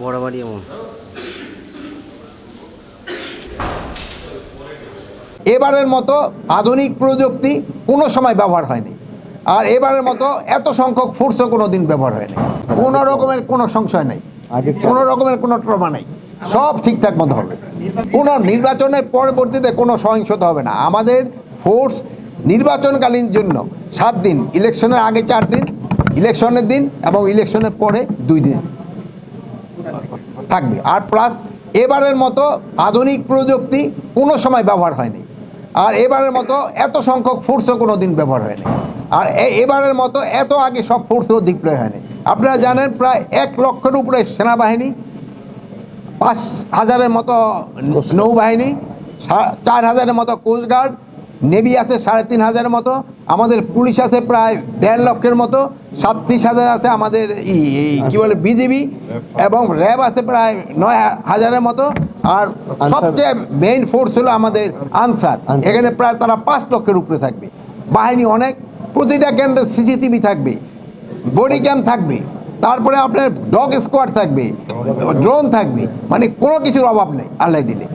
বরাবরই এমন। এবারের মতো আধুনিক প্রযুক্তি কোনো সময় ব্যবহার হয়নি, আর এবারের মতো এত সংখ্যক ফোর্সও কোনো দিন ব্যবহার হয়নি। কোনো রকমের কোনো সংশয় নেই, কোনো রকমের কোনো ট্রমা নেই, সব ঠিকঠাক মতো হবে। কোনো নির্বাচনের পরবর্তীতে কোনো সহিংসতা হবে না। আমাদের ফোর্স নির্বাচনকালীন জন্য 7 দিন, ইলেকশনের আগে 4 দিন, ইলেকশনের দিন এবং ইলেকশনের পরে 2 দিন থাকবে। আর প্লাস এবারের মতো আধুনিক প্রযুক্তি কোনো সময় ব্যবহার হয়নি, আর এবারের মতো এত সংখ্যক ফোর্সও কোনো দিন ব্যবহার হয়নি, আর এবারের মতো এত আগে সব ফোর্সও ডিপ্লয় হয়নি। আপনারা জানেন প্রায় 1 লক্ষের উপরে সেনাবাহিনী, 5,000-এর মতো নৌবাহিনী, 4,000-এর মতো কোস্টগার্ড, নেভি আছে 3,500-এর মতো, আমাদের পুলিশ আছে প্রায় 1.5 লক্ষের মতো, 37,000 আছে আমাদের কি বলে বিজিবি, এবং র্যাব আছে প্রায় 9,000-এর মতো, আর সবচেয়ে মেইন ফোর্স হলো আমাদের আনসার। এখানে প্রায় তারা 5 লক্ষের উপরে থাকবে। বাহিনী অনেক, প্রতিটা কেন্দ্রে সিসিটিভি থাকবে, বডি ক্যাম থাকবে, তারপরে আপনার ডগ স্কোয়াড থাকবে, ড্রোন থাকবে, মানে কোনো কিছুর অভাব নেই আল্লাহ দিলে।